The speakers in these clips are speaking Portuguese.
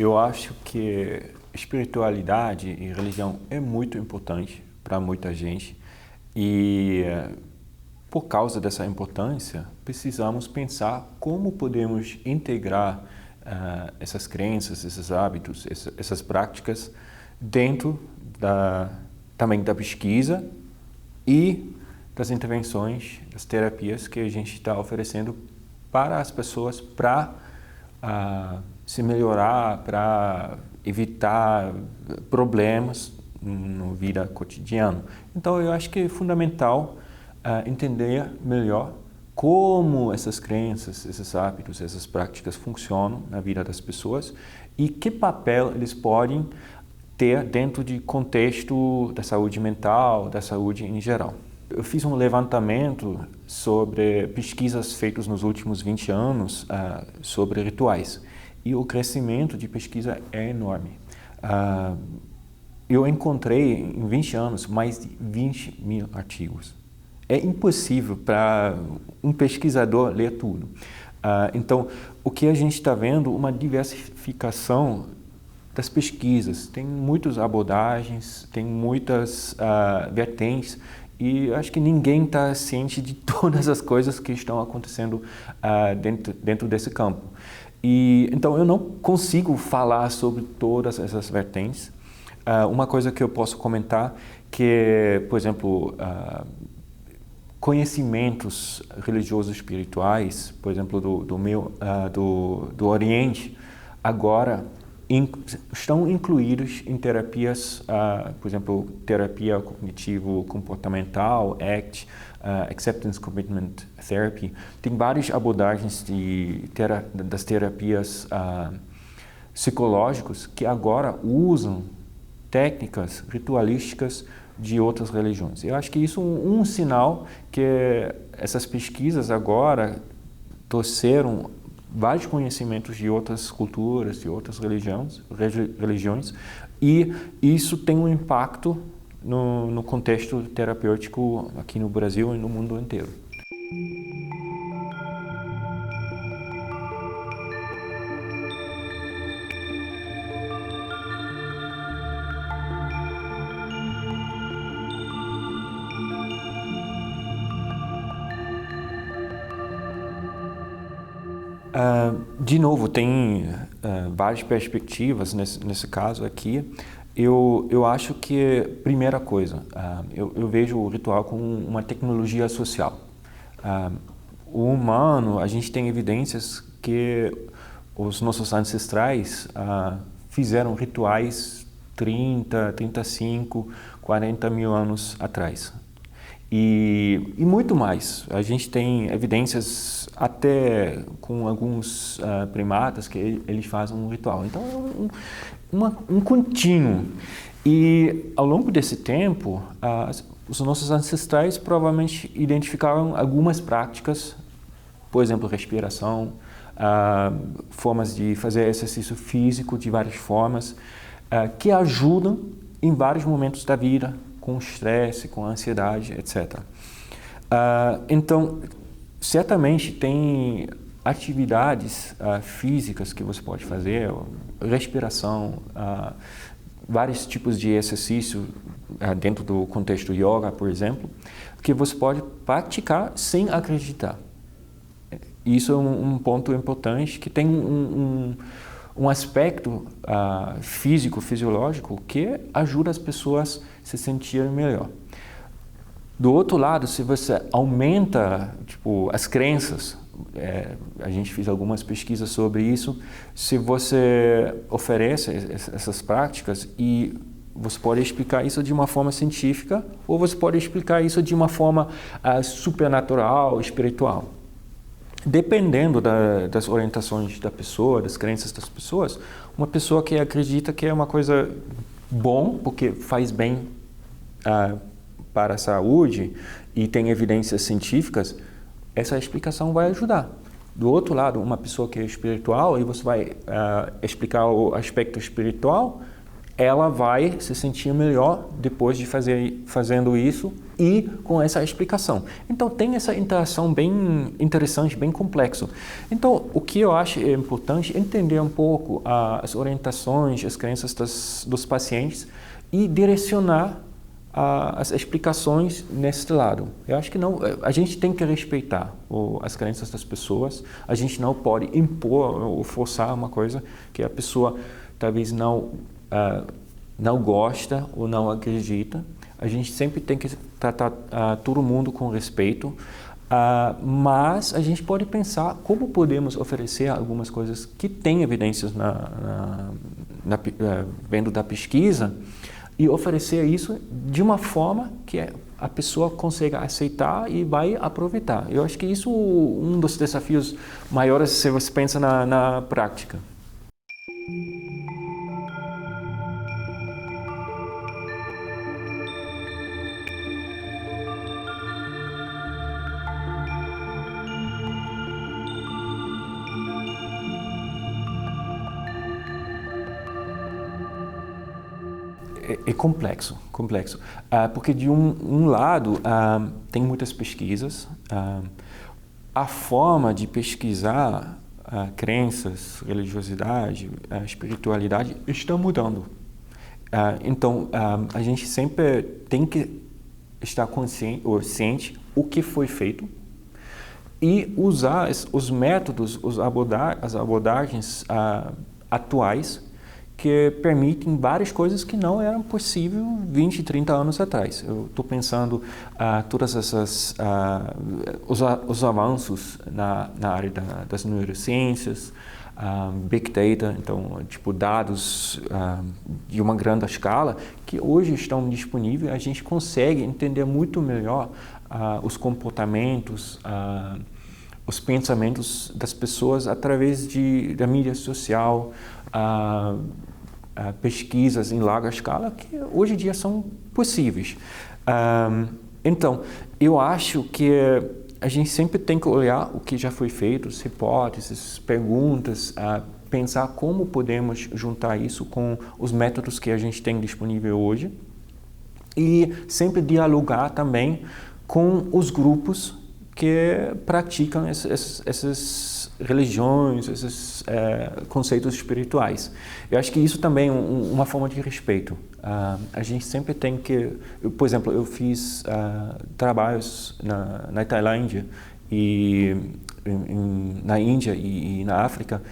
Eu acho que espiritualidade e religião é muito importante para muita gente e por causa dessa importância precisamos pensar como podemos integrar essas crenças, esses hábitos, essas práticas dentro também da pesquisa e das intervenções, das terapias que a gente está oferecendo para as pessoas para se melhorar, para evitar problemas na vida cotidiana. Então, eu acho que é fundamental entender melhor como essas crenças, esses hábitos, essas práticas funcionam na vida das pessoas e que papel eles podem ter dentro de contexto da saúde mental, da saúde em geral. Eu fiz um levantamento sobre pesquisas feitas nos últimos 20 anos sobre rituais e o crescimento de pesquisa é enorme. Eu encontrei em 20 anos mais de 20 mil artigos. É impossível para um pesquisador ler tudo. Então, o que a gente está vendo, uma diversificação das pesquisas. Tem muitas abordagens, tem muitas vertentes e acho que ninguém está ciente de todas as coisas que estão acontecendo dentro desse campo. E então eu não consigo falar sobre todas essas vertentes. Uma coisa que eu posso comentar que, por exemplo, conhecimentos religiosos espirituais, por exemplo, do Oriente, agora estão incluídos em terapias, por exemplo, terapia cognitivo-comportamental, ACT, Acceptance Commitment Therapy. Tem várias abordagens das terapias psicológicas que agora usam técnicas ritualísticas de outras religiões. Eu acho que isso é um sinal que essas pesquisas agora trouxeram vários conhecimentos de outras culturas, de outras religiões e isso tem um impacto no contexto terapêutico aqui no Brasil e no mundo inteiro. De novo, tem várias perspectivas nesse caso aqui. Eu acho que, primeira coisa, eu vejo o ritual como uma tecnologia social. O humano, a gente tem evidências que os nossos ancestrais fizeram rituais 30, 35, 40 mil anos atrás. E muito mais. A gente tem evidências até com alguns primatas que eles fazem um ritual. Então é um contínuo. E ao longo desse tempo, os nossos ancestrais provavelmente identificaram algumas práticas, por exemplo, respiração, formas de fazer exercício físico de várias formas, que ajudam em vários momentos da vida, com estresse, com ansiedade, etc. Então, certamente tem atividades físicas que você pode fazer, respiração, vários tipos de exercício dentro do contexto yoga, por exemplo, que você pode praticar sem acreditar. Isso é um ponto importante que tem um aspecto físico, fisiológico, que ajuda as pessoas a se sentirem melhor. Do outro lado, se você aumenta as crenças, a gente fez algumas pesquisas sobre isso, se você oferece essas práticas e você pode explicar isso de uma forma científica ou você pode explicar isso de uma forma supernatural, espiritual. Dependendo das orientações da pessoa, das crenças das pessoas, uma pessoa que acredita que é uma coisa bom, porque faz bem para a saúde e tem evidências científicas, essa explicação vai ajudar. Do outro lado, uma pessoa que é espiritual e você vai explicar o aspecto espiritual, ela vai se sentir melhor depois de fazendo isso e com essa explicação. Então tem essa interação bem interessante, bem complexo. Então o que eu acho é importante entender um pouco as orientações, as crenças dos pacientes e direcionar as explicações nesse lado. Eu acho que não, a gente tem que respeitar as crenças das pessoas, a gente não pode impor ou forçar uma coisa que a pessoa talvez não gosta ou não acredita. A gente sempre tem que tratar todo mundo com respeito, mas a gente pode pensar como podemos oferecer algumas coisas que têm evidências vendo da pesquisa e oferecer isso de uma forma que a pessoa consiga aceitar e vai aproveitar. Eu acho que isso é um dos desafios maiores se você pensa na prática. É complexo, porque de um lado tem muitas pesquisas, a forma de pesquisar crenças, religiosidade, espiritualidade está mudando. Então a gente sempre tem que estar ciente o que foi feito e usar os métodos, as abordagens atuais que permitem várias coisas que não eram possíveis 20, 30 anos atrás. Eu estou pensando todas essas os avanços na área das neurociências, Big Data, então tipo dados de uma grande escala que hoje estão disponíveis. A gente consegue entender muito melhor os comportamentos, os pensamentos das pessoas através da mídia social, pesquisas em larga escala que hoje em dia são possíveis. Então, eu acho que a gente sempre tem que olhar o que já foi feito, as hipóteses, perguntas, pensar como podemos juntar isso com os métodos que a gente tem disponível hoje e sempre dialogar também com os grupos que praticam essas religiões, esses conceitos espirituais. Eu acho que isso também é uma forma de respeito. A gente sempre tem que... por exemplo, eu fiz trabalhos na Tailândia e na Índia e na África,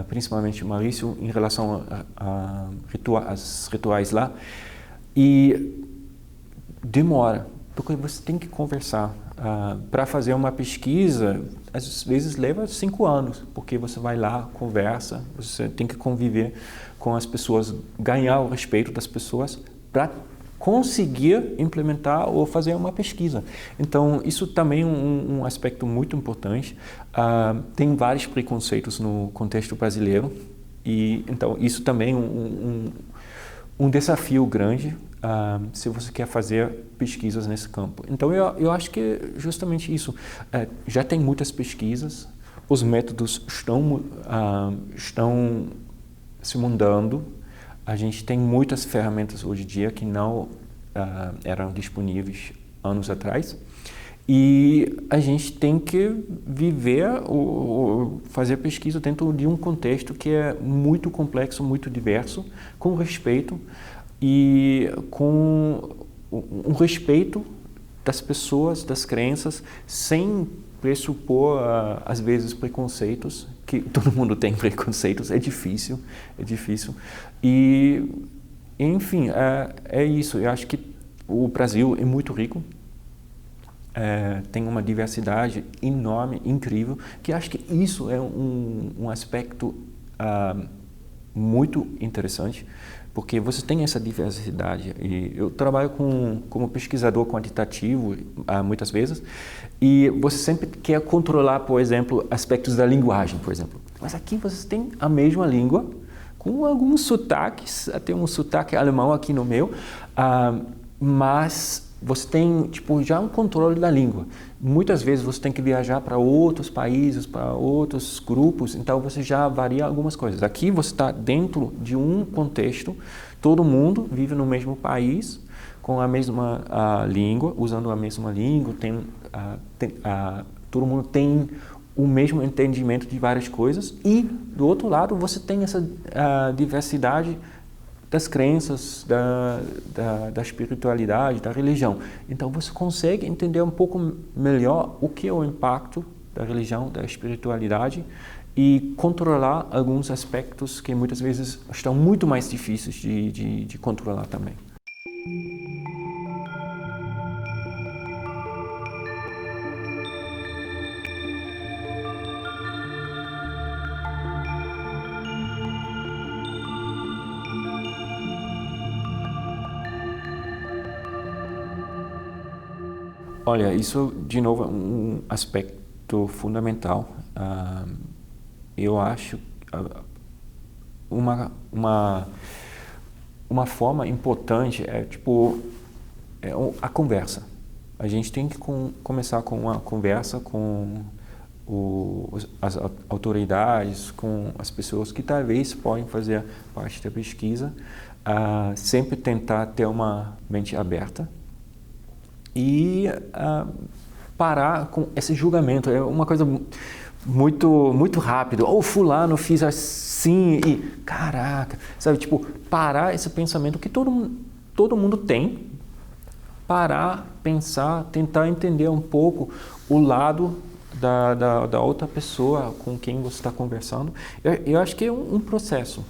principalmente Maurício, em relação aos rituais lá. E demora, porque você tem que conversar. Para fazer uma pesquisa, às vezes leva 5 anos, porque você vai lá, conversa, você tem que conviver com as pessoas, ganhar o respeito das pessoas para conseguir implementar ou fazer uma pesquisa. Então, isso também é um aspecto muito importante. Tem vários preconceitos no contexto brasileiro e então isso também é um desafio grande se você quer fazer pesquisas nesse campo. Então, eu acho que justamente isso. Já tem muitas pesquisas, os métodos estão se mudando, a gente tem muitas ferramentas hoje em dia que não eram disponíveis anos atrás, e a gente tem que viver ou fazer pesquisa dentro de um contexto que é muito complexo, muito diverso, com respeito e com um respeito das pessoas, das crenças, sem pressupor, às vezes, preconceitos, que todo mundo tem preconceitos, é difícil. E, enfim, é isso. Eu acho que o Brasil é muito rico, tem uma diversidade enorme, incrível, que acho que isso é um aspecto muito interessante, porque você tem essa diversidade. E eu trabalho como pesquisador quantitativo muitas vezes, e você sempre quer controlar, por exemplo, aspectos da linguagem, por exemplo. Mas aqui você tem a mesma língua, com alguns sotaques, até um sotaque alemão aqui no meu, mas você tem tipo já um controle da língua. Muitas vezes você tem que viajar para outros países, para outros grupos, então você já varia algumas coisas. Aqui você está dentro de um contexto, todo mundo vive no mesmo país, com a mesma língua, usando a mesma língua, todo mundo tem o mesmo entendimento de várias coisas, e do outro lado você tem essa diversidade das crenças, da espiritualidade, da religião. Então você consegue entender um pouco melhor o que é o impacto da religião, da espiritualidade, e controlar alguns aspectos que muitas vezes estão muito mais difíceis de controlar também. Olha, isso de novo é um aspecto fundamental. Eu acho uma forma importante é a conversa. A gente tem que começar com uma conversa com as autoridades, com as pessoas que talvez podem fazer parte da pesquisa, sempre tentar ter uma mente aberta e parar com esse julgamento. É uma coisa muito rápido. Fulano fiz assim e caraca, sabe? Tipo, parar esse pensamento que todo mundo tem, parar, pensar, tentar entender um pouco o lado da outra pessoa com quem você está conversando. Eu acho que é um processo,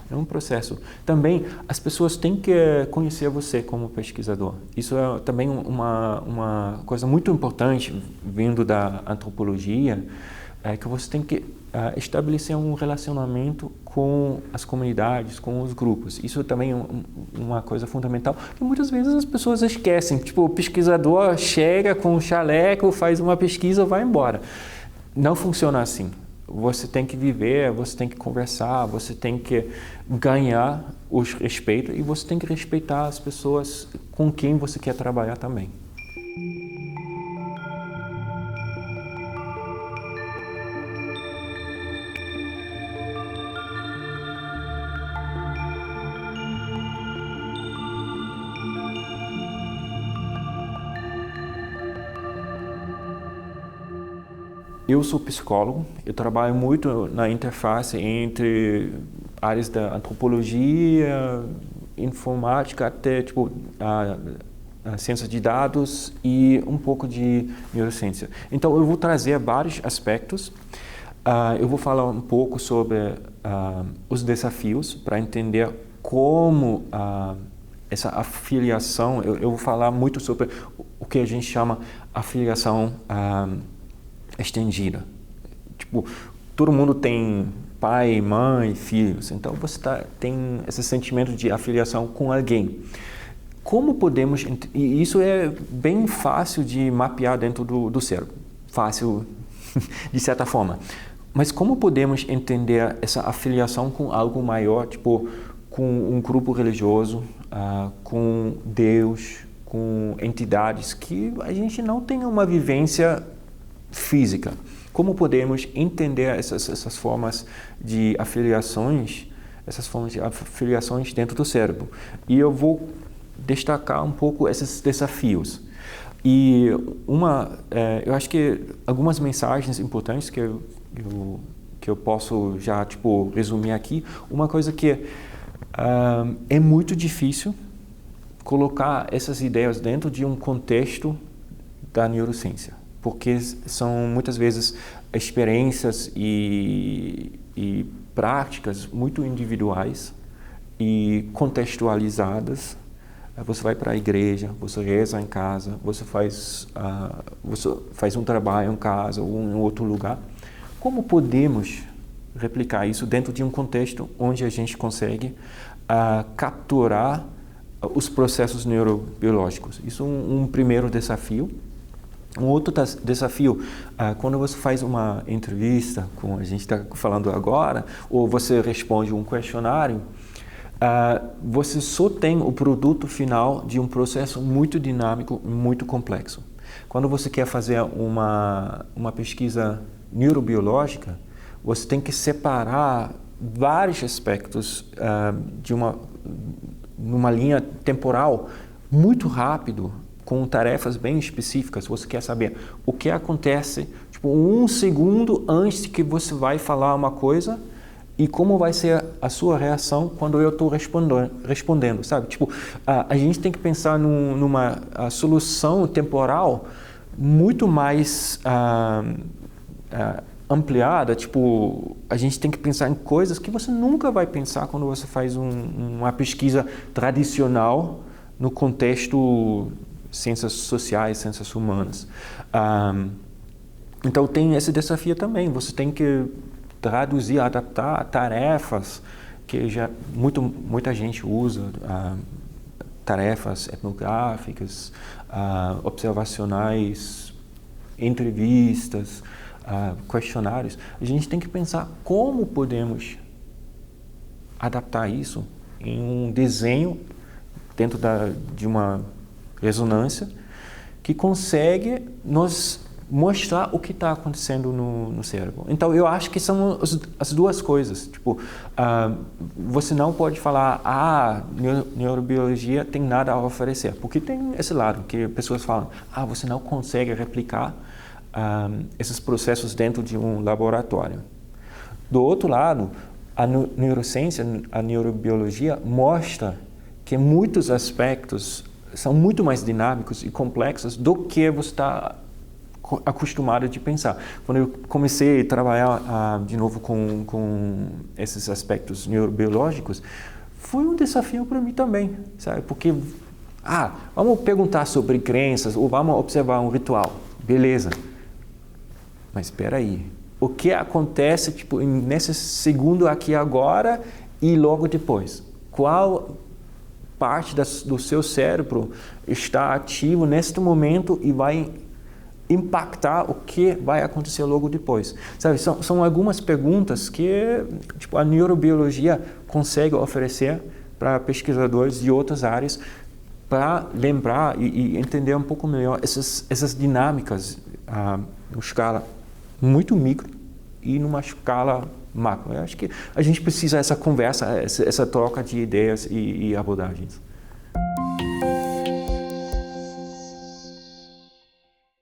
Também as pessoas têm que conhecer você como pesquisador. Isso é também uma coisa muito importante vindo da antropologia, é que você tem que estabelecer um relacionamento com as comunidades, com os grupos. Isso também é uma coisa fundamental que muitas vezes as pessoas esquecem. Tipo, o pesquisador chega com um chaleco, faz uma pesquisa e vai embora. Não funciona assim. Você tem que viver, você tem que conversar, você tem que ganhar os respeitos e você tem que respeitar as pessoas com quem você quer trabalhar também. Eu sou psicólogo, eu trabalho muito na interface entre áreas da antropologia, informática, até a ciência de dados e um pouco de neurociência. Então eu vou trazer vários aspectos. Eu vou falar um pouco sobre os desafios para entender como essa afiliação, eu vou falar muito sobre o que a gente chama afiliação estendida. Tipo, todo mundo tem pai, mãe, filhos, então você tem esse sentimento de afiliação com alguém. Como podemos, e isso é bem fácil de mapear dentro do cérebro, fácil de certa forma, mas como podemos entender essa afiliação com algo maior, tipo com um grupo religioso, com Deus, com entidades que a gente não tem uma vivência física? Como podemos entender essas formas de afiliações, dentro do cérebro? E eu vou destacar um pouco esses desafios. E eu acho que algumas mensagens importantes que eu posso já resumir aqui. Uma coisa que é muito difícil colocar essas ideias dentro de um contexto da neurociência, porque são muitas vezes experiências e práticas muito individuais e contextualizadas. Você vai para a igreja, você reza em casa, você faz um trabalho em casa ou em outro lugar. Como podemos replicar isso dentro de um contexto onde a gente consegue capturar os processos neurobiológicos? Isso é um primeiro desafio. Um outro desafio, quando você faz uma entrevista, como a gente está falando agora, ou você responde um questionário, você só tem o produto final de um processo muito dinâmico, muito complexo. Quando você quer fazer uma pesquisa neurobiológica, você tem que separar vários aspectos numa linha temporal muito rápido, com tarefas bem específicas. Você quer saber o que acontece, tipo, 1 segundo antes que você vai falar uma coisa e como vai ser a sua reação quando eu estou respondendo, sabe? Tipo, a gente tem que pensar numa solução temporal muito mais ampliada. Tipo, a gente tem que pensar em coisas que você nunca vai pensar quando você faz uma pesquisa tradicional no contexto ciências sociais, ciências humanas. Então tem esse desafio também. Você tem que traduzir, adaptar tarefas que já muita gente usa, tarefas etnográficas, observacionais, entrevistas, questionários. A gente tem que pensar como podemos adaptar isso em um desenho dentro de uma ressonância que consegue nos mostrar o que está acontecendo no cérebro. Então, eu acho que são as duas coisas. Tipo, você não pode falar, neurobiologia tem nada a oferecer, porque tem esse lado que pessoas falam, você não consegue replicar esses processos dentro de um laboratório. Do outro lado, a neurociência, a neurobiologia mostra que muitos aspectos são muito mais dinâmicos e complexos do que você está acostumado de pensar. Quando eu comecei a trabalhar de novo com esses aspectos neurobiológicos, foi um desafio para mim também, sabe? Porque, vamos perguntar sobre crenças ou vamos observar um ritual. Beleza. Mas espera aí. O que acontece tipo, nesse segundo aqui agora e logo depois? Qual parte do seu cérebro está ativo neste momento e vai impactar o que vai acontecer logo depois? Sabe, são algumas perguntas que tipo, a neurobiologia consegue oferecer para pesquisadores de outras áreas para lembrar e entender um pouco melhor essas dinâmicas numa escala muito micro e numa escala macro. Eu acho que a gente precisa dessa conversa, essa troca de ideias e abordagens.